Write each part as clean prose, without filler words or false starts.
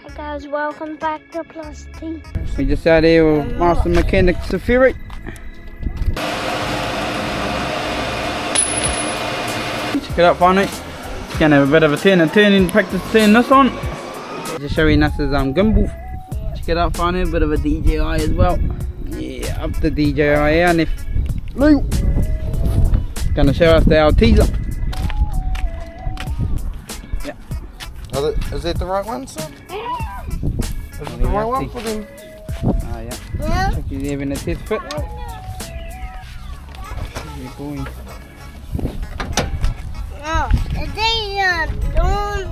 Hey guys, welcome back to Plus T. We just out here with Master Mechanic Safiri. Check it out, finally. Gonna have a bit of a turning, practice turning this on. Just showing us his gimbal. Check it out, finally, a bit of a DJI as well. Yeah, up the DJI here, and if Lou gonna show us the teaser. Is it the right one, sir? Is it the right one for them? Ah, yeah. Check you having a test fit. You're going. Oh, they don't.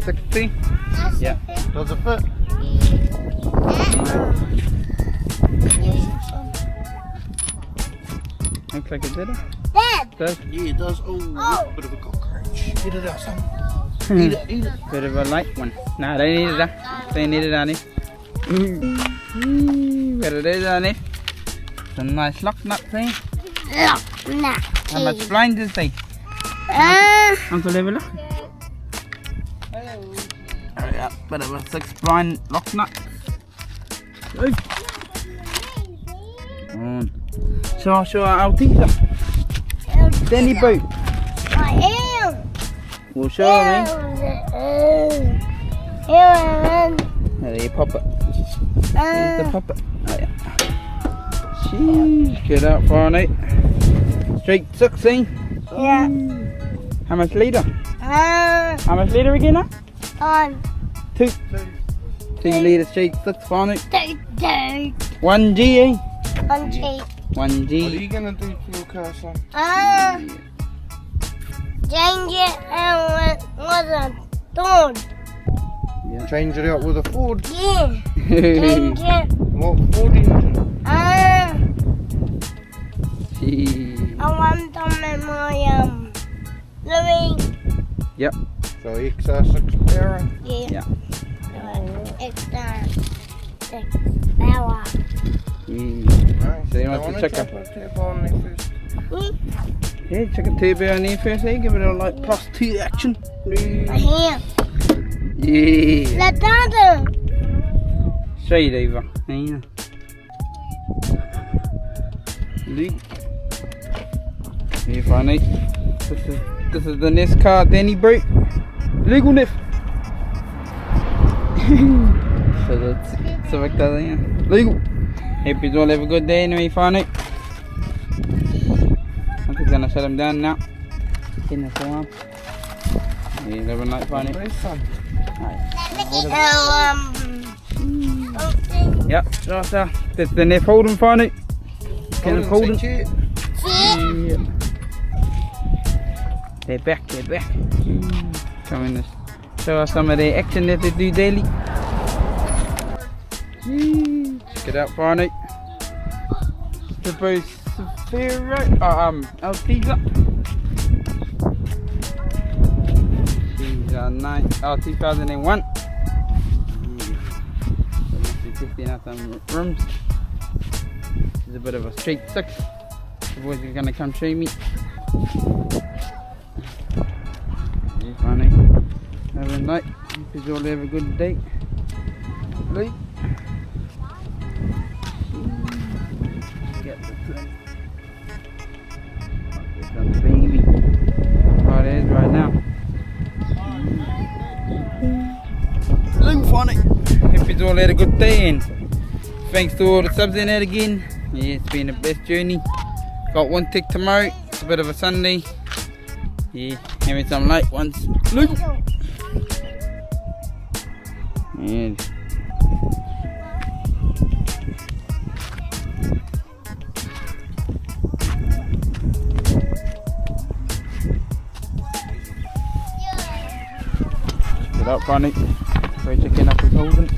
60? Yeah. Does it fit? Looks like it did it. Dad! Does? Yeah, it does. Oh, bit of a cockroach. Get it out, son. Eat it. Bit of a light one. Nah, they need it. They need it on it. What it is on it. Some nice lock nut thing. Nah. How much blind is they? Uncle, have a look. Bit of a 6 blind lock nut. Show our teaser. Danny boat. I am. We'll show him. There you pop it. There's the puppet. Oh yeah. Sheesh, get out for night. Straight 16. Yeah. How much litre? How much litre again? On. 2 litre straight 6 for night. 1 G, eh? 1 G. 1 What are G. you gonna do to your car, son? Change it and with a Ford. Yeah. Change it out with a Ford. Yeah. Change it. What Ford engine? Jeez. I want them in my living. Yep. So XR6 power. Yeah. Yeah. Extra 6 power. So you want to check it? Turbo on there first. Yeah, check a turbo on there first, eh? Give it a like plus 2 action. Here. Yeah. Lathe. Straight over. Yeah. Luke. Here, funny. This is the next car Danny broke. Legal Nif. So that's so like that, yeah. Legal. Hope you all have a good day anyway, funny. I'm just gonna shut him down now. In the farm. Yeah, have a night, funny. Yep, so that's the Nif holding, funny. Can I hold it? Yeah. They're back. Coming to show us some of the action that they do daily. Check it out, Barney. The both Altiza. These are 2001. So must be testing out some rims. This is a bit of a straight 6. The boys are gonna come show me. Yeah, funny. Have a night. Hope you all have a good day. Right. Get the thing. Get on the baby. Right it is right now. Look funny. Hope you all had a good day and thanks to all the subs in there again. Yeah, it's been a best journey. Got one tick tomorrow. It's a bit of a Sunday. Yeah, having some light ones. Look. And get up, Barney. Try checking up his holding.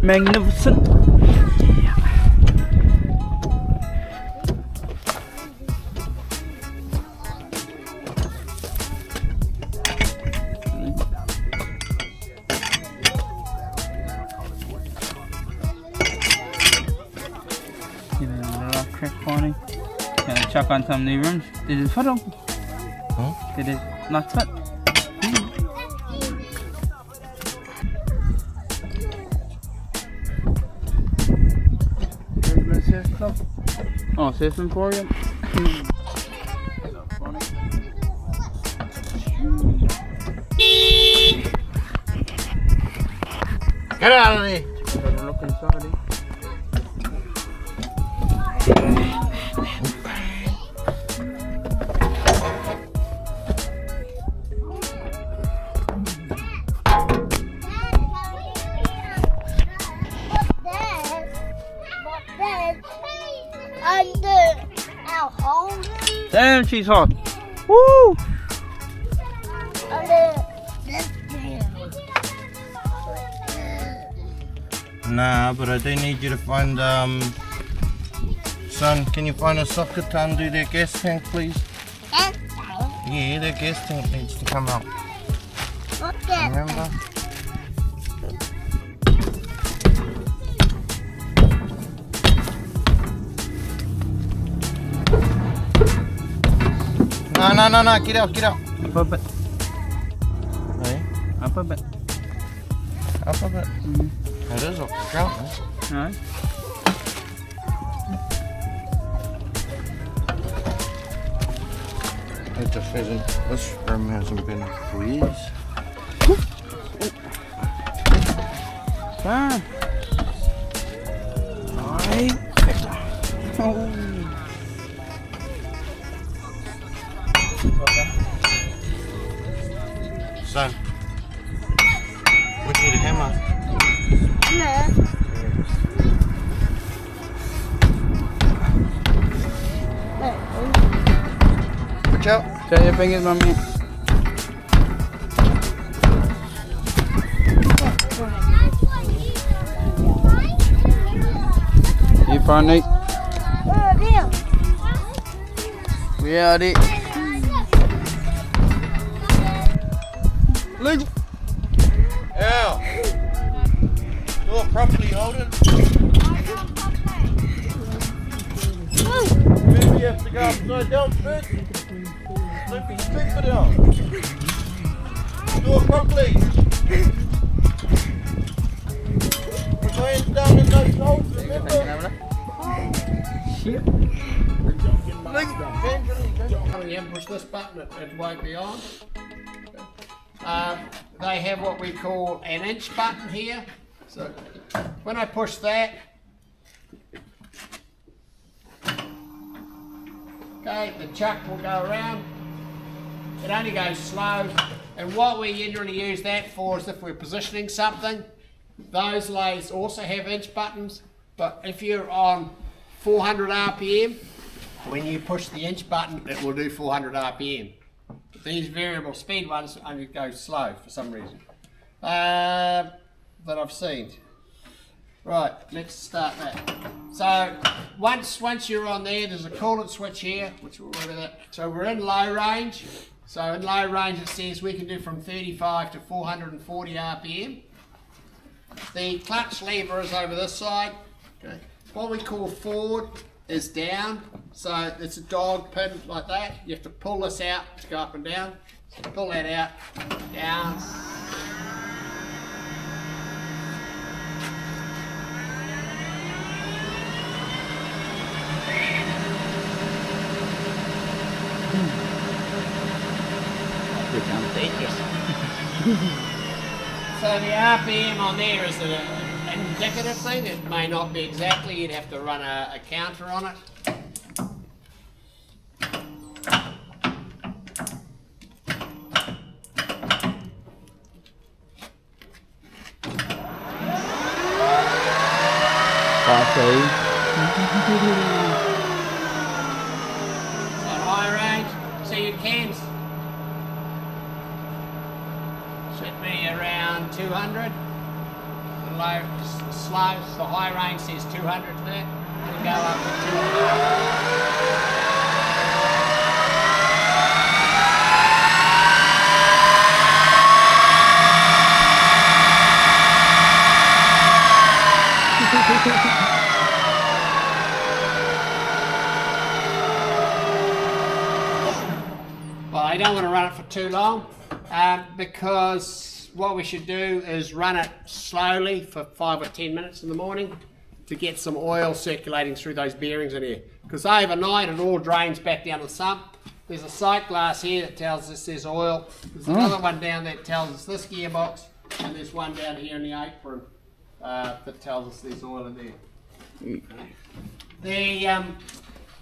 Magnificent. Crack Barney. Gonna chuck on some new rims. Dit is vet ook. Huh? Dit is not vet. Oh, system for you. Get out of there. Better look inside. Under our home. Damn, she's hot. Woo! Under this thing. Nah, but I do need you to find, son, can you find a socket to undo their gas tank, please? Yeah, their gas tank needs to come out. Okay. Remember? No, get out. Up a bit. Hey, Up a bit. up a bit. It is off the ground, eh? Alright. It just hasn't, this rim hasn't been for years. Fine. Alright. Oh. Son, we need a hammer. Watch out. Set your fingers, mommy. You fine, Nate? We out it. Legal. Ow. Do it properly, hold it. Maybe you have to go upside down first. Let me strip it out. Do it properly. Put your hands down in those holes, remember? Shit. You push this button, it won't be on. They have what we call an inch button here. So when I push that, okay, the chuck will go around. It only goes slow. And what we generally use that for is if we're positioning something. Those lathes also have inch buttons, but if you're on 400 RPM, when you push the inch button, it will do 400 RPM. These variable speed ones only go slow for some reason that I've seen. Right, let's start that. So once you're on there's a coolant switch here, which we'll work with it. So we're in low range. So in low range it says we can do from 35 to 440 RPM. The clutch lever is over this side. Okay. What we call forward is down, so it's a dog pin like that. You have to pull this out to go up and down. So pull that out, down. So the RPM on there is an indicative thing. It may not be exactly. You'd have to run a counter on it. So high range, so you can should be around 200. Low, slow, the high range says 200 there. It'll go up to 200. don't want to run it for too long because what we should do is run it slowly for 5 or 10 minutes in the morning to get some oil circulating through those bearings in here. Because overnight it all drains back down the sump. There's a sight glass here that tells us there's oil. There's another one down there that tells us this gearbox, and there's one down here in the apron that tells us there's oil in there. The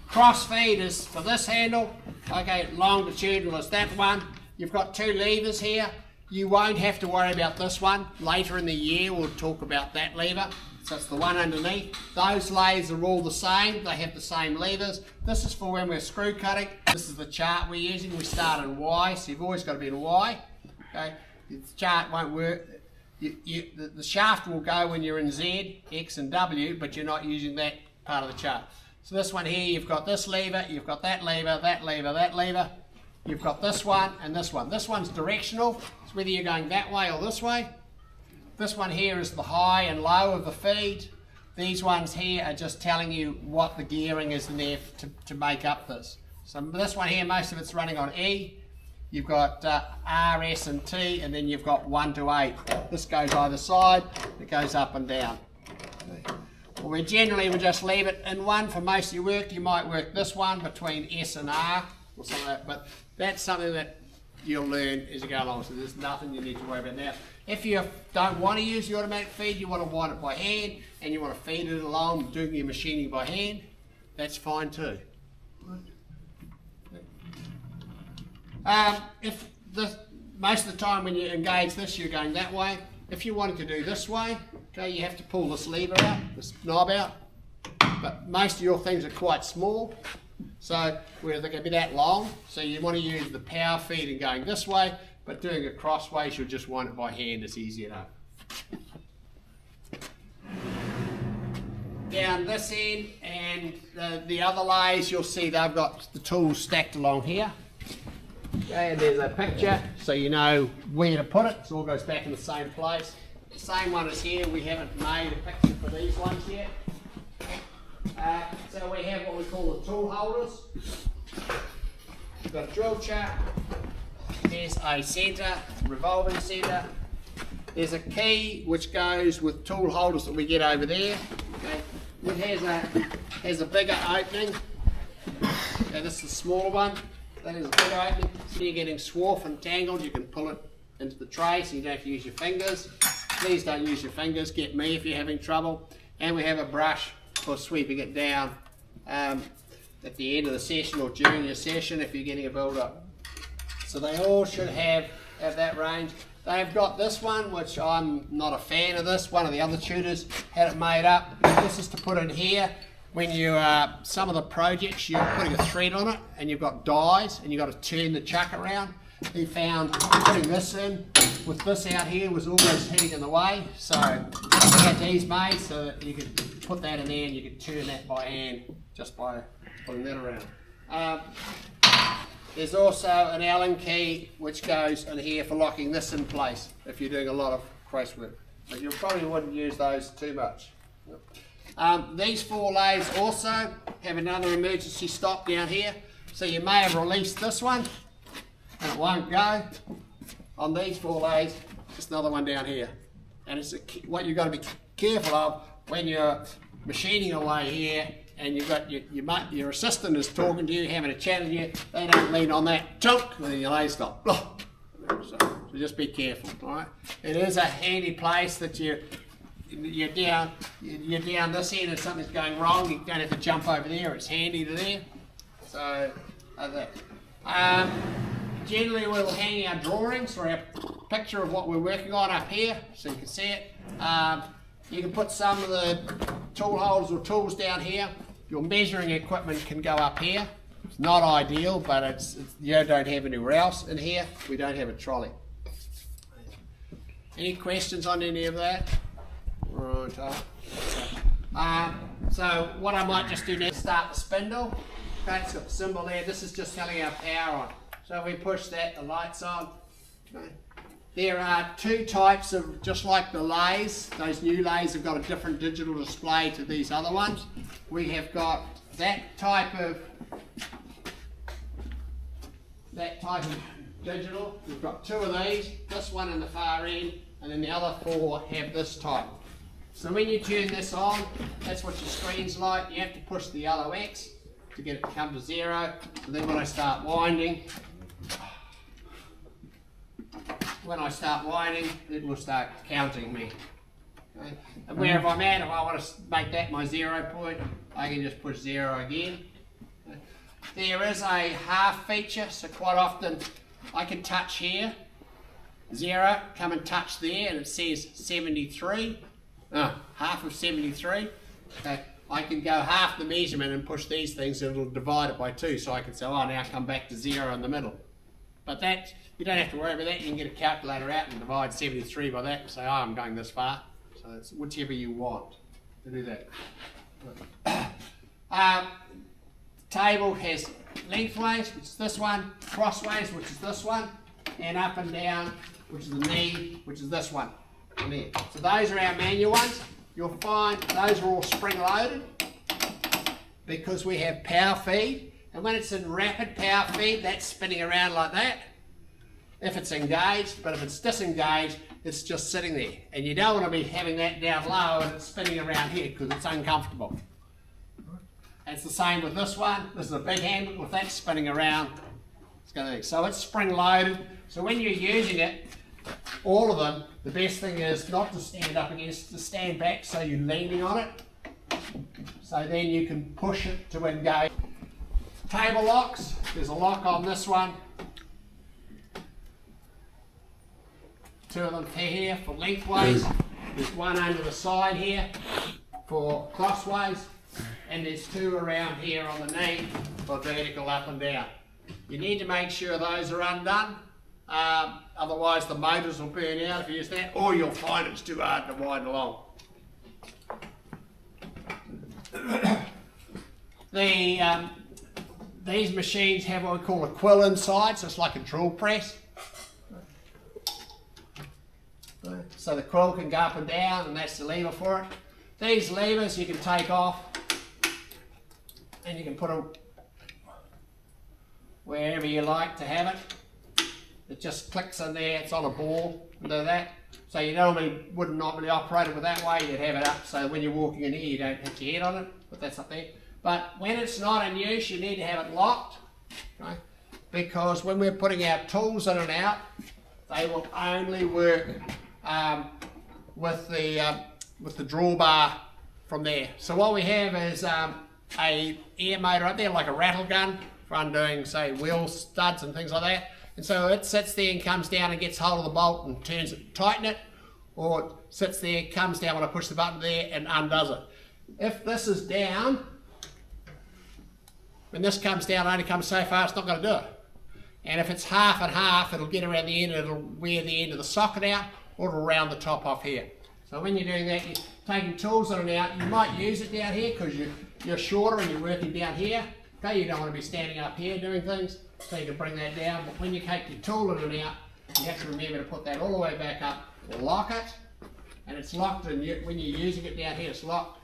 cross feed is for this handle. Okay, longitudinal is that one. You've got 2 levers here. You won't have to worry about this one. Later in the year we'll talk about that lever. So it's the one underneath. Those lathes are all the same. They have the same levers. This is for when we're screw cutting. This is the chart we're using. We start in Y, so you've always got to be in Y. Okay, the chart won't work. The shaft will go when you're in Z, X and W, but you're not using that part of the chart. So this one here, you've got this lever, you've got that lever, that lever, that lever. You've got this one and this one. This one's directional. It's whether you're going that way or this way. This one here is the high and low of the feed. These ones here are just telling you what the gearing is in there to make up this. So this one here, most of it's running on E. You've got R, S and T, and then you've got 1 to 8. This goes either side, it goes up and down. Well, we generally would just leave it in one for most of your work. You might work this one between S and R or something like that, but that's something that you'll learn as you go along, so there's nothing you need to worry about now. If you don't want to use the automatic feed, you want to wind it by hand, and you want to feed it along doing your machining by hand, that's fine too. Most of the time when you engage this, you're going that way. If you wanted to do this way, okay, you have to pull this lever out, this knob out, but most of your things are quite small, so where they're going to be that long, so you want to use the power feed and going this way, but doing it crossways, you'll just wind it by hand, it's easy enough. Down this end and the other lathes, you'll see they've got the tools stacked along here. Okay, and there's a picture, so you know where to put it. It all goes back in the same place. The same one is here. We haven't made a picture for these ones yet. So we have what we call the tool holders. We've got a drill chuck. There's a centre, revolving centre. There's a key which goes with tool holders that we get over there. Okay. It has a bigger opening. Okay, this is the smaller one. That is a bigger opening. So you're getting swarf and tangled, you can pull it into the tray so you don't have to use your fingers. Please don't use your fingers, get me if you're having trouble. And we have a brush for sweeping it down at the end of the session or during your session if you're getting a build up. So they all should have that range. They've got this one, which I'm not a fan of this. One of the other tutors had it made up. This is to put in here. When you, some of the projects, you're putting a thread on it and you've got dies and you've got to turn the chuck around. He found putting this in with this out here was always hitting in the way. So we had these made so that you could put that in there and you could turn that by hand just by putting that around. There's also an Allen key which goes in here for locking this in place if you're doing a lot of cross work. But you probably wouldn't use those too much. These 4 lathes also have another emergency stop down here. So you may have released this one and it won't go. On these 4 lathes, just another one down here. And it's what you've got to be careful of when you're machining away here and you've got your assistant is talking to you, having a chat with you, they don't lean on that chunk and then your lathe stop. So just be careful, all right? It is a handy place that you're down this end and something's going wrong, you don't have to jump over there, it's handy to there. So generally we'll hang our drawings or our picture of what we're working on up here so you can see it. You can put some of the tool holders or tools down here. Your measuring equipment can go up here. It's not ideal, but you don't have anywhere else in here. We don't have a trolley. Any questions on any of that? Right. So what I might just do now is start the spindle. Okay, it's got the symbol there. This is just telling our power on. So if we push that, the light's on. Okay. There are 2 types of, just like the lathes, those new lathes have got a different digital display to these other ones. We have got that type of that type of digital. We've got 2 of these, this one in the far end, and then the other 4 have this type. So when you turn this on, that's what your screen's like. You have to push the yellow X to get it to come to 0. And then when I start winding, it will start counting me. Okay? And wherever I'm at, if I want to make that my 0 point, I can just push 0 again. Okay? There is a half feature, so quite often I can touch here, 0, come and touch there, and it says 73. Half of 73. Okay. I can go half the measurement and push these things, and it'll divide it by 2, so I can say, oh, now come back to 0 in the middle. But that, you don't have to worry about that. You can get a calculator out and divide 73 by that and say, oh, I'm going this far. So it's whichever you want to do that. Table has lengthways, which is this one, crossways, which is this one, and up and down, which is the knee, which is this one. And there. So those are our manual ones. You'll find those are all spring loaded because we have power feed, and when it's in rapid power feed, that's spinning around like that if it's engaged, but if it's disengaged, it's just sitting there. And you don't want to be having that down low and it's spinning around here because it's uncomfortable. And it's the same with this one. This is a big handle. With that spinning around, it's going to, so it's spring loaded. So when you're using it, all of them, the best thing is not to stand up against, to stand back so you're leaning on it. So then you can push it to engage. Table locks, there's a lock on this one. 2 of them here for lengthways. There's one under the side here for crossways. And there's 2 around here on the knee for vertical up and down. You need to make sure those are undone. Otherwise the motors will burn out if you use that, or you'll find it's too hard to wind along. These machines have what we call a quill inside, so it's like a drill press. So the quill can go up and down, and that's the lever for it. These levers you can take off, and you can put them wherever you like to have it. It just clicks in there, it's on a ball, and do that. So you wouldn't normally operate it with that way, you'd have it up so when you're walking in here you don't hit your head on it, but that's up there. But when it's not in use, you need to have it locked, right? Because when we're putting our tools in and out, they will only work with the drawbar from there. So what we have is a air motor up there, like a rattle gun for undoing, say, wheel studs and things like that. And so it sits there and comes down and gets hold of the bolt and turns it, tighten it, or it sits there, comes down when I push the button there and undoes it. If this is down, when this comes down, it only comes so far, it's not going to do it. And if it's half and half, it'll get around the end, it'll wear the end of the socket out, or it'll round the top off here. So when you're doing that, you're taking tools in and out. You might use it down here because you're shorter and you're working down here. Okay, you don't want to be standing up here doing things, so you can bring that down. But when you take your tool in and out, you have to remember to put that all the way back up, lock it, and it's locked, and when you're using it down here, it's locked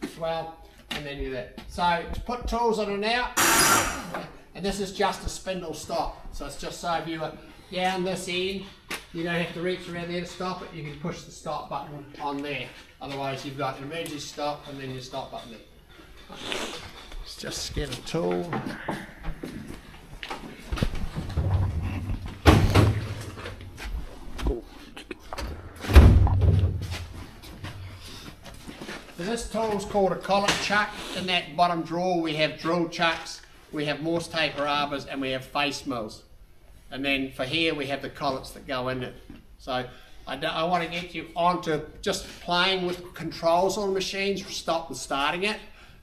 as well, and then you do that. So to put tools in and out, and this is just a spindle stop. So it's just so if you are down this end, you don't have to reach around there to stop it, you can push the stop button on there. Otherwise you've got an emergency stop and then your stop button there. Let's just get a tool. So this tool is called a collet chuck. In that bottom drawer we have drill chucks, we have Morse taper arbors, and we have face mills. And then for here we have the collets that go in it. So I want to get you onto just playing with controls on machines, stop and starting it,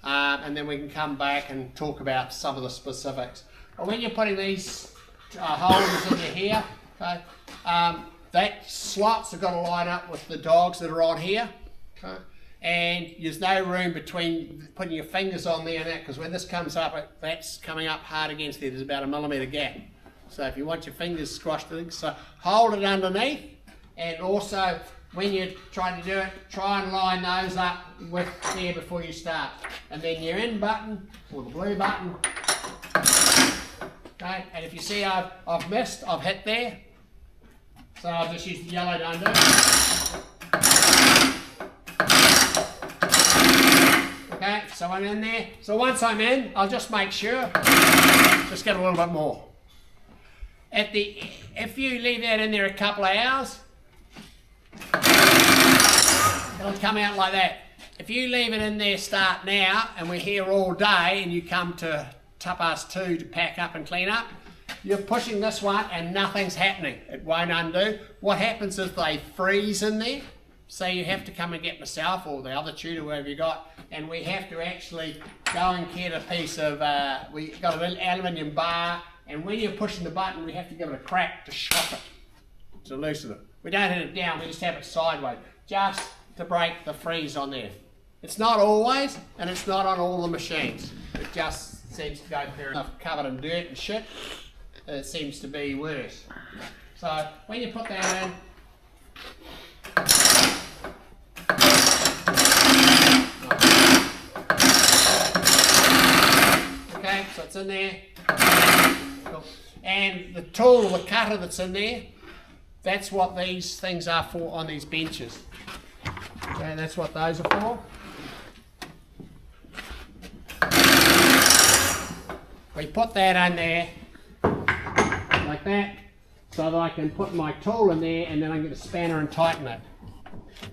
and then we can come back and talk about some of the specifics. But when you're putting these holders in here, okay, that slots have got to line up with the dogs that are on here. Okay? And there's no room between putting your fingers on there and that, because when this comes up, that's coming up hard against there. There's about a millimetre gap. So if you want your fingers squashed in, so hold it underneath, and also when you're trying to do it, try and line those up with there before you start. And then your in button, or the blue button, Okay, and if you see I've missed, I've hit there. So I'll just use the yellow to undo. Okay, so I'm in there. So once I'm in, I'll just make sure, just get a little bit more. If you leave that in there a couple of hours, it'll come out like that. If you leave it in there, start now, and we're here all day, and you come to 2:30 to pack up and clean up, you're pushing this one and nothing's happening. It won't undo. What happens is they freeze in there, so you have to come and get myself or the other tutor, wherever you got, and we have to actually go and get a piece of, we got an aluminium bar, and when you're pushing the button, we have to give it a crack to shock it, to loosen it. We don't hit it down, we just have it sideways, just to break the freeze on there. It's not always, and it's not on all the machines. It just seems to go fair enough covered in dirt and shit. It seems to be worse. So when you put that in, okay, so it's in there. Cool. And the tool, the cutter that's in there, that's what these things are for on these benches. Okay, that's what those are for. We put that in there like that, so that I can put my tool in there and then I can get a spanner and tighten it.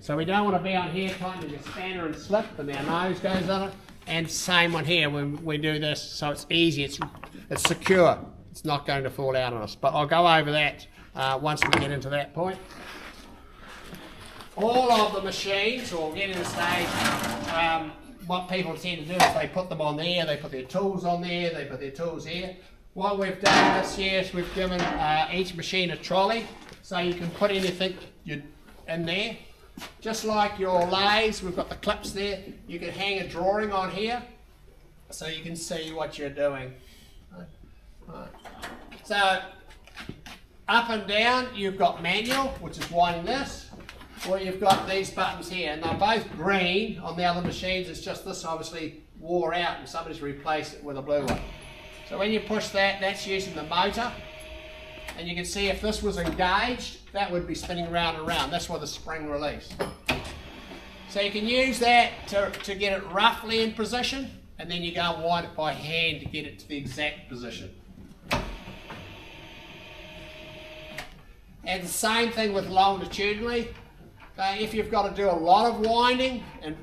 So we don't want to be on here tightening the spanner and slip and our nose goes on it. And same on here when we do this, so it's easy, it's secure. It's not going to fall out on us. But I'll go over that once we get into that point. All of the machines, or getting to the stage, what people tend to do is they put them on there, they put their tools on there, they put their tools here. What we've done this year is we've given each machine a trolley, so you can put anything in there. Just like your lathes, we've got the clips there. You can hang a drawing on here, so you can see what you're doing. Right. So, up and down, you've got manual, which is winding this, or you've got these buttons here, and they're both green on the other machines. It's just this obviously wore out, and somebody's replaced it with a blue one. So when you push that, that's using the motor, and you can see if this was engaged, that would be spinning round and round. That's why the spring release. So you can use that to get it roughly in position, and then you go and wind it by hand to get it to the exact position. And the same thing with longitudinally. If you've got to do a lot of winding, and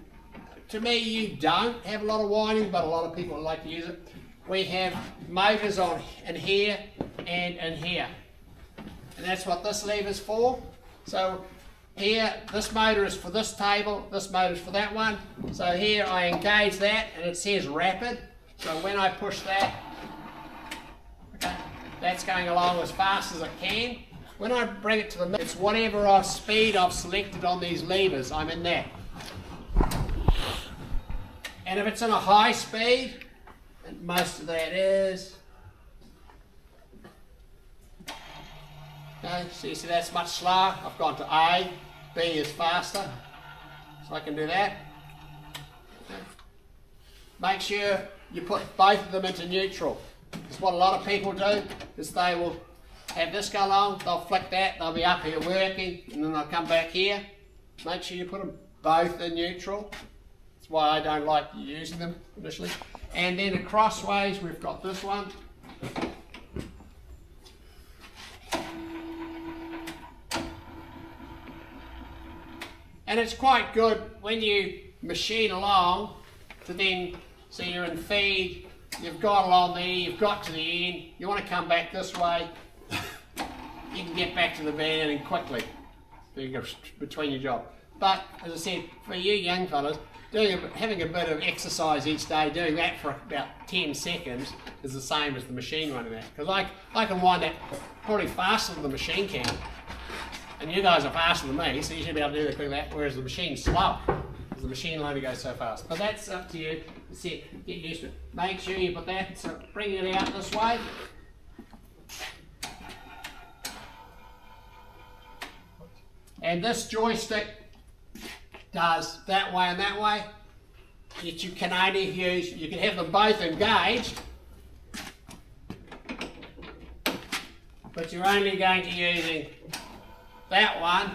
to me you don't have a lot of winding, but a lot of people like to use it. We have motors on in here and in here. And that's what this lever's for. So here, this motor is for this table, this motor is for that one. So here I engage that and it says rapid. So when I push that, okay, that's going along as fast as it can. When I bring it to the middle, it's whatever speed I've selected on these levers, I'm in that. And if it's in a high speed, and most of that is, okay, so you see that's much slower. I've gone to A, B is faster, so I can do that. Okay. Make sure you put both of them into neutral, because what a lot of people do is they will have this go along, they'll flick that, they'll be up here working, and then they'll come back here. Make sure you put them both in neutral. That's why I don't like using them initially. And then crossways, we've got this one. And it's quite good when you machine along to then, so you're in feed, you've got along there, you've got to the end, you want to come back this way, you can get back to the van and quickly, so you go between your job. But as I said, for you young fellas, having a bit of exercise each day, doing that for about 10 seconds is the same as the machine running that. Because I can wind that probably faster than the machine can. And you guys are faster than me, so you should be able to do the quick that, whereas the machine's slow. Because the machine only goes so fast. But that's up to you. That's it. Get used to it. Make sure you put that, so bring it out this way. And this joystick does that way and that way. Yet you can only use, you can have them both engaged, but you're only going to be using that one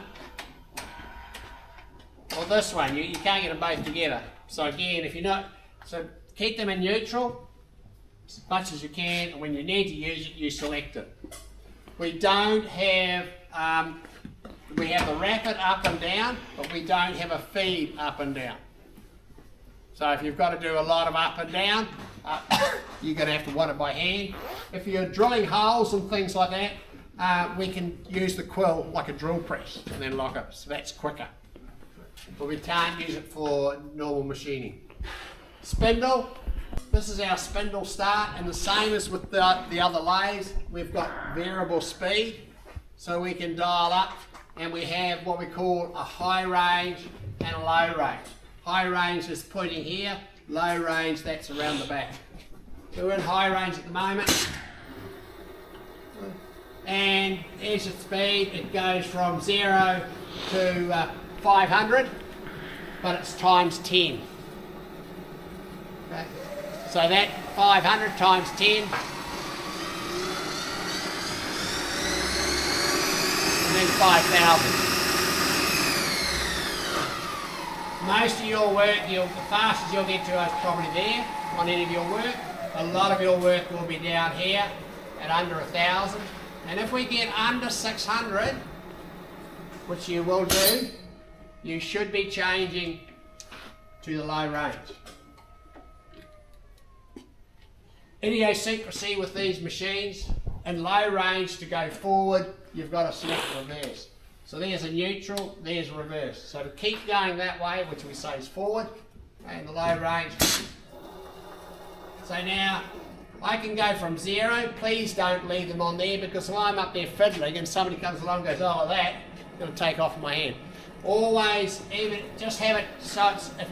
or this one. You can't get them both together. So again, if you're not, so keep them in neutral as much as you can, and when you need to use it, you select it. We don't have, we have the rapid up and down, but we don't have a feed up and down. So if you've got to do a lot of up and down, you're going to have to want it by hand. If you're drilling holes and things like that, we can use the quill like a drill press and then lock it, so that's quicker. But we can't use it for normal machining. Spindle, this is our spindle start, and the same as with the other lathes, we've got variable speed, so we can dial up, and we have what we call a high range and a low range. High range is pointing here, low range that's around the back. So we're in high range at the moment, and here's the speed. It goes from 0 to 500, but it's times 10. Okay. So that 500 times 10, and then 5,000. Most of your work, the fastest you'll get to is probably there on any of your work. A lot of your work will be down here at under 1,000. And if we get under 600, which you will do, you should be changing to the low range. Idiosyncrasy with these machines, in low range to go forward, you've got to select reverse. So there's a neutral, there's reverse. So to keep going that way, which we say is forward, and the low range. So now, I can go from 0, please don't leave them on there, because if I'm up there fiddling and somebody comes along and goes, oh that, it'll take off my hand. Always, even, just have it so it's, if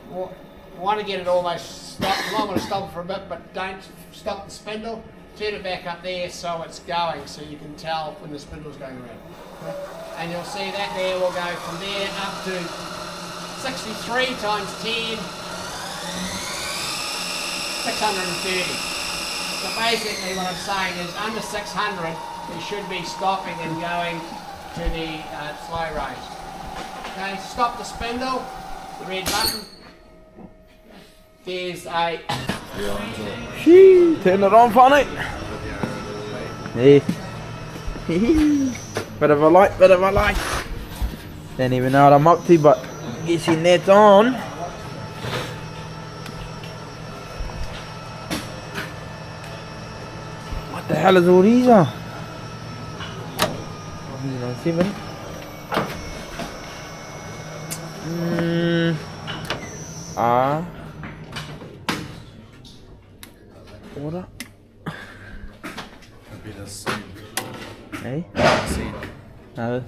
you want to get it almost stopped, you might want to stop it for a bit, but don't stop the spindle, turn it back up there so it's going, so you can tell when the spindle's going around. Okay? And you'll see that there will go from there up to 63 times 10, 630. So basically what I'm saying is under 600 you should be stopping and going to the slow range. Okay, stop the spindle, the red button. There's a... Turn it on, funny. Hey. Bit of a light. Don't even know what I'm up to, but guessing that's on. What the hell is all these are? 7. Order. Be the same. Hey? Same. No.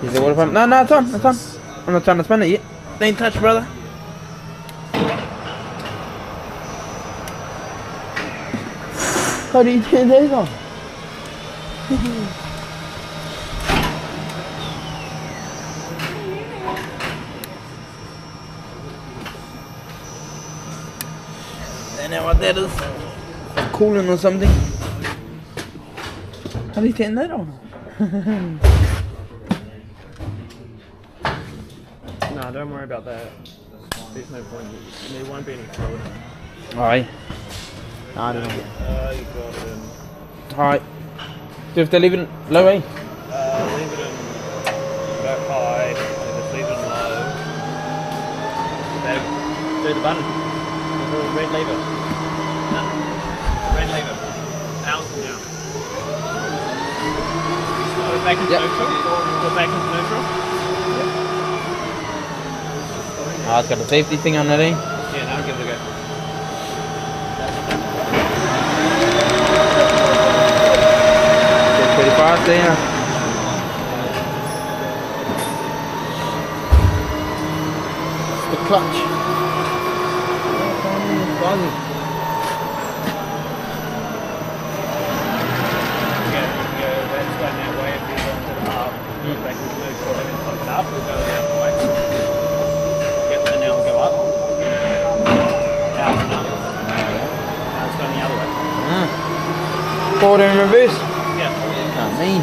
Is it water pump? No, it's on. It's on. I'm not trying to spin it yet. Don't touch, brother. How do you turn those on? I don't know what that is. Cooling or something. How do you turn that on? No, don't worry about that. There's no point. There won't be any fluid. Alright. I don't know. You got it in. Alright. Do you have to leave it low, eh? Leave it in about high, and just leave it in low. Then do the button. The red lever. No. Red lever. Out and down. Put it back into neutral. Put it back into neutral. Ah, it's got a safety thing on it, eh? Yeah, now give it a go. Pretty fast there. It's the clutch. That's going that way. If you go to the half, go back into neutral and then close it up. We'll go the other way. Yep, and now we'll go up. Out and up. forward and reverse. Yeah. I mean.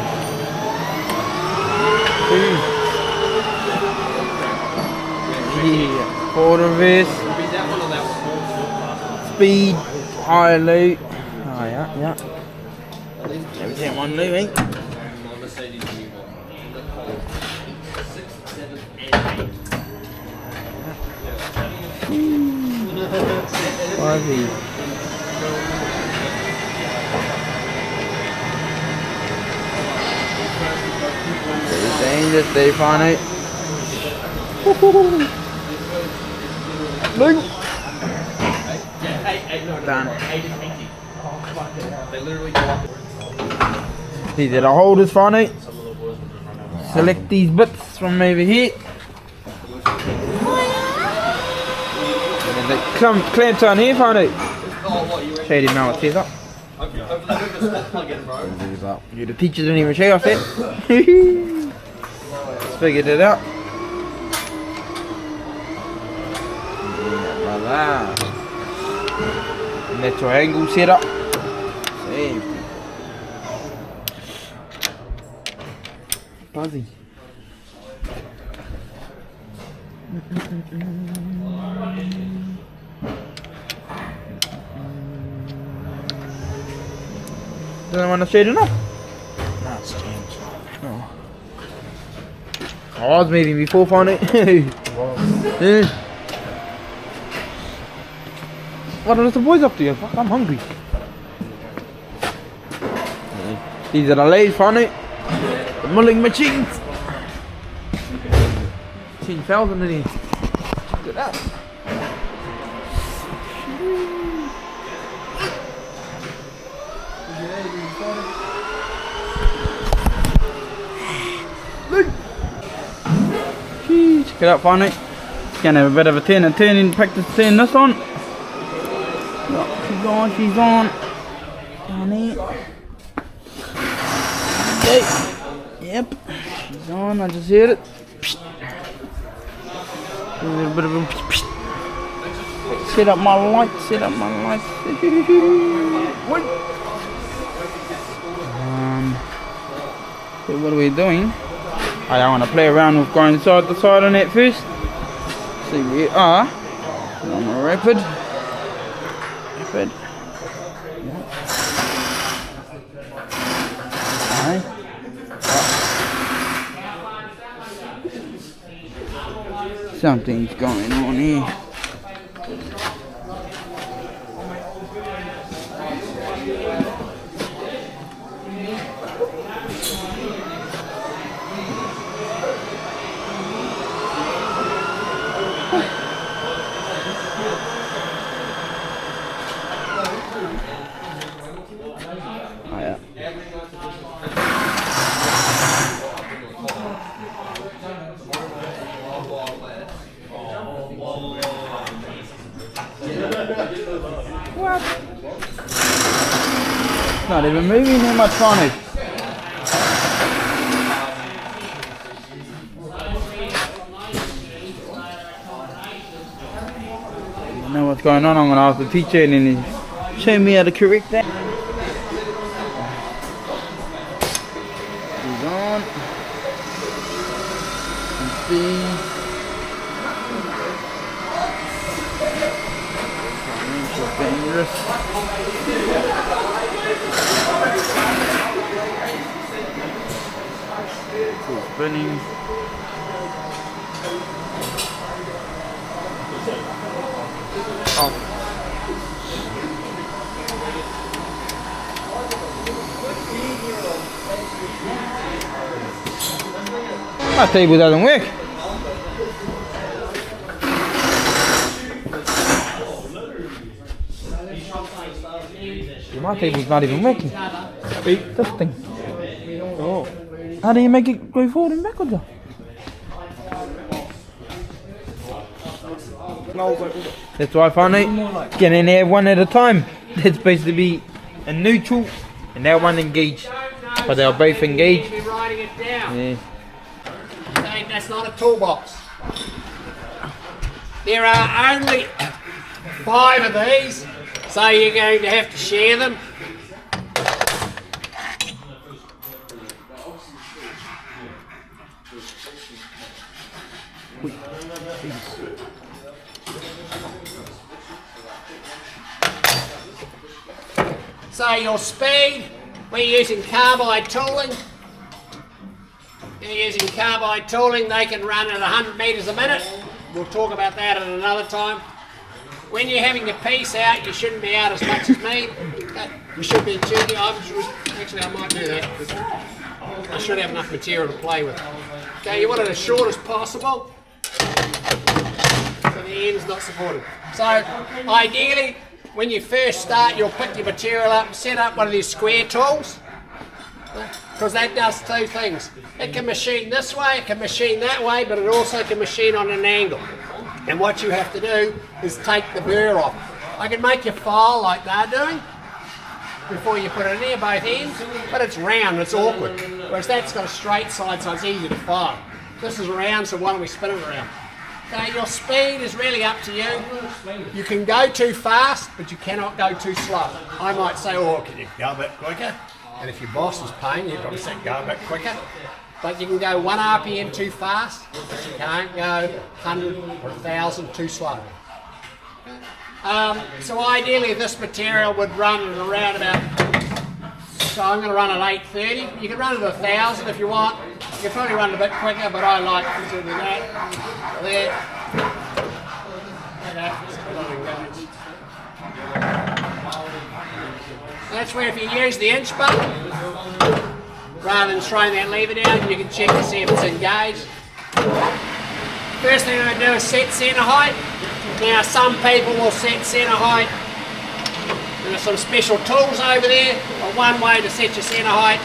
2. Yeah. Forward reverse. Speed. High low. Oh yeah. Every time one low, eh? Fuzzy. Dangerous, they found it. Look. Done. These are the holders, found it. Select these bits from over here. And the clamps on here, found it. Show you now what it is up. You the teachers didn't even show off it. Figured it out. Like that. And that's your angle set up. Same. Fuzzy. Doesn't want to straight enough? No, it's changed. Oh. I was moving before, found it. Yeah. What are the boys up to? Fuck, I'm hungry. These are the lathes, found it. The milling machines. 10,000 in here. Check it out. Check it out, found it. Gonna have a bit of a turning, practice turning this on. She's on. Down here. Okay. Yep. She's on, I just heard it. A little bit of a set up my lights, So what are we doing? I want to play around with going side to side on it first. See where we are. On a rapid. Okay. Something's going on here. Not even moving in my tronic. I know what's going on. I'm gonna ask the teacher and then he'll show me how to correct that. He's on. Let's see. Dangerous. Cool spinning. Oh. My table doesn't work. My table's not even working. This thing. Oh. How do you make it go forward and backwards? That's why I found it. Get in there one at a time. It's supposed to be a neutral and that one engaged. But they're both engaged. Yeah. That's not a toolbox. There are only 5 of these, so you're going to have to share them. So your speed, we're using carbide tooling. You're using carbide tooling, they can run at 100 metres a minute. We'll talk about that at another time. When you're having your piece out, you shouldn't be out as much as me. You should be tuning. Actually, I might do that. I should have enough material to play with. Okay, you want it as short as possible, so the end's not supported. So, ideally, when you first start, you'll pick your material up and set up one of these square tools, because that does two things. It can machine this way, it can machine that way, but it also can machine on an angle. And what you have to do is take the burr off. I can make your file like they're doing before you put it in there, both ends, but it's round, it's awkward. Whereas that's got a straight side, so it's easy to file. This is round, so why don't we spin it around? Okay, your speed is really up to you. You can go too fast, but you cannot go too slow. I might say, oh, can you go a bit quicker? And if your boss is paying, you've got to say, go a bit quicker. But you can go 1 RPM too fast, but you can't go 100 or 1,000 too slow. So ideally this material would run at around about, so I'm going to run at 830. You can run at 1,000 if you want. You can probably run it a bit quicker, but I like to do that. There. That's where if you use the inch button, rather than throwing that lever down, you can check to see if it's engaged. First thing I do is set centre height. Now some people will set centre height. There are some special tools over there, but one way to set your centre height.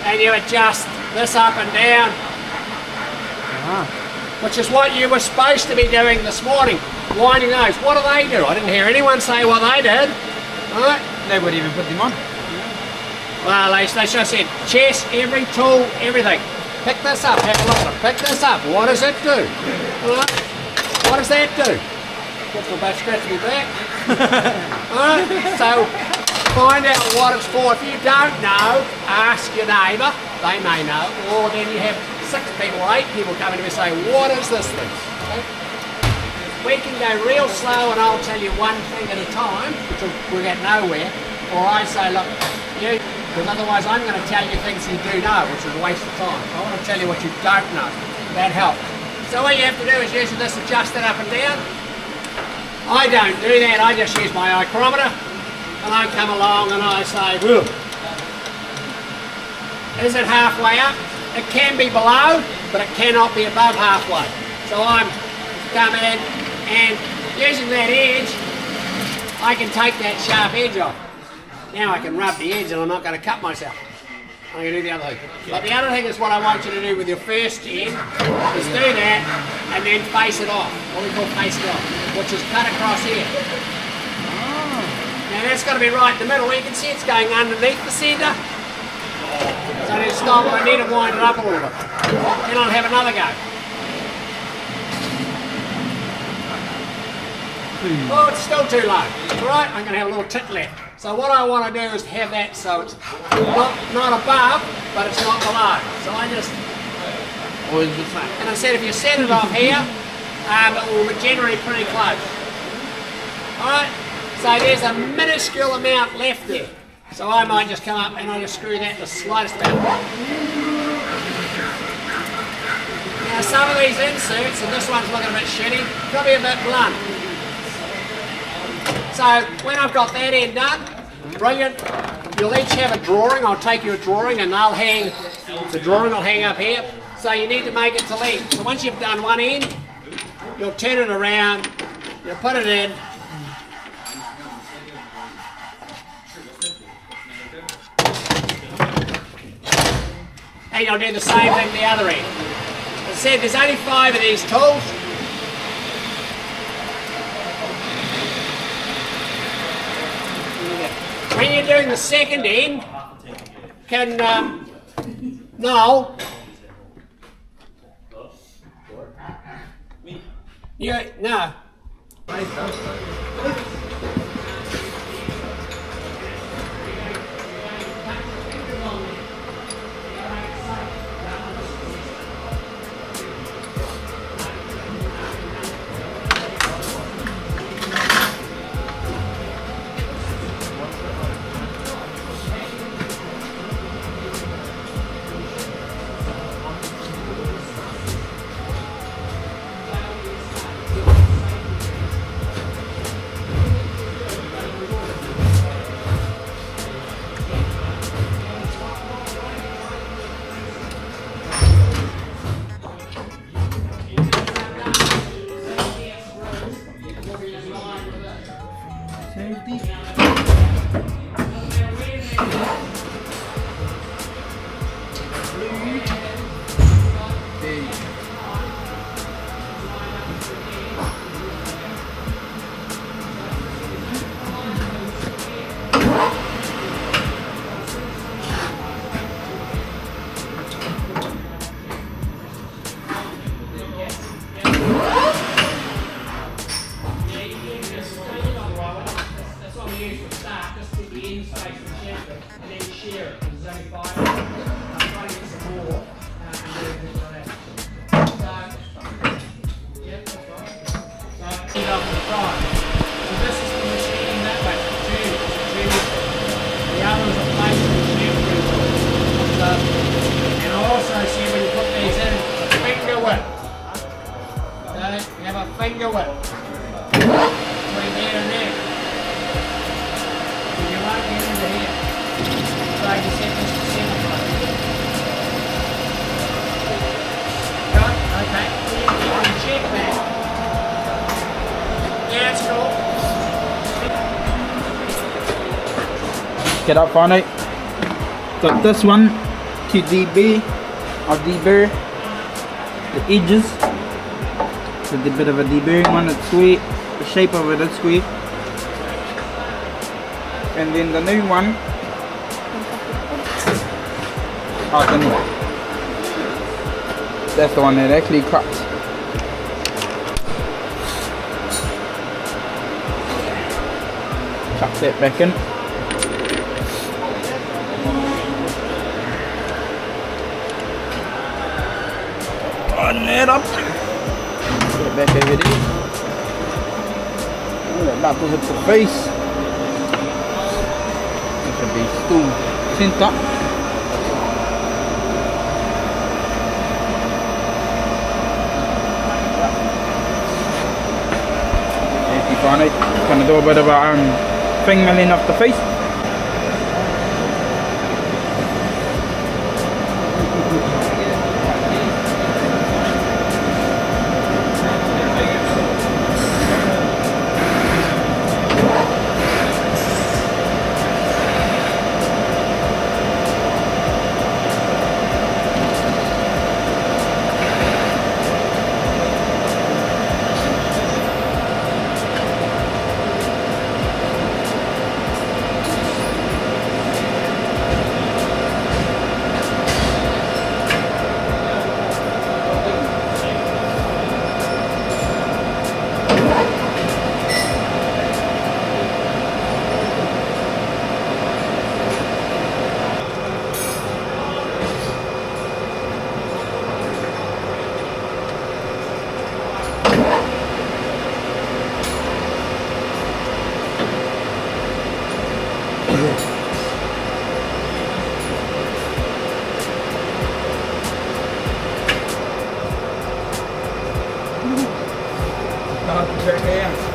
And you adjust this up and down, which is what you were supposed to be doing this morning, winding those. What do they do? I didn't hear anyone say what they did. Right? They would even put them on. Well, they should have said, chest, every tool, everything. Pick this up, have a look at it. Pick this up. What does it do? Right? What does that do? That's for about scratching your back. Right? So, find out what it's for. If you don't know, ask your neighbour. They may know. Or then you have 6 people or 8 people coming to me and say, what is this thing? Okay? We can go real slow and I'll tell you one thing at a time, which we'll get nowhere. Or I say, look, you, because otherwise I'm going to tell you things you do know, which is a waste of time. I want to tell you what you don't know. That helps. So what you have to do is use this, adjust it up and down. I don't do that, I just use my micrometer. And I come along and I say, whoa. Is it halfway up? It can be below, but it cannot be above halfway. So I'm coming in and using that edge, I can take that sharp edge off. Now I can rub the edge and I'm not going to cut myself. I'm going to do the other thing. But the other thing is what I want you to do with your first end is do that and then face it off. What we call face it off, which is cut across here. Now that's got to be right in the middle. You can see it's going underneath the centre. So then stop, I need to wind it up a little bit. Then I'll have another go. Oh, it's still too low. Alright, I'm going to have a little tit left. So what I want to do is have that so it's not above, but it's not below. So I just... Always the same. And I said if you set it off here, it will be generally pretty close. Alright? So there's a minuscule amount left there. So I might just come up and I'll just screw that the slightest amount. Now some of these inserts, and this one's looking a bit shitty, probably a bit blunt. So when I've got that end done, brilliant, you'll each have a drawing. I'll take you a drawing and they'll hang, the drawing will hang up here. So you need to make it to length. So once you've done one end, you'll turn it around, you'll put it in, and you'll do the same thing the other end. As I said, there's only 5 of these tools. When you're doing the second end, can, no. No. finger width between there and there. You won't get into here. So you set this to 7 mode. Right, okay. You can check that. Yeah, that's cool. Get up whānau. Got this one to deburr or deburr the edges with a bit of a deburring one. It's square, the shape of it is square. And then the new one, the new. That's the one that actually cuts. Chuck that back in. Tighten that up. Get it back over there. Oh, that knuckle hits the face. That should be still sent up. Gonna do a bit of a thing milling off the face. Check it out.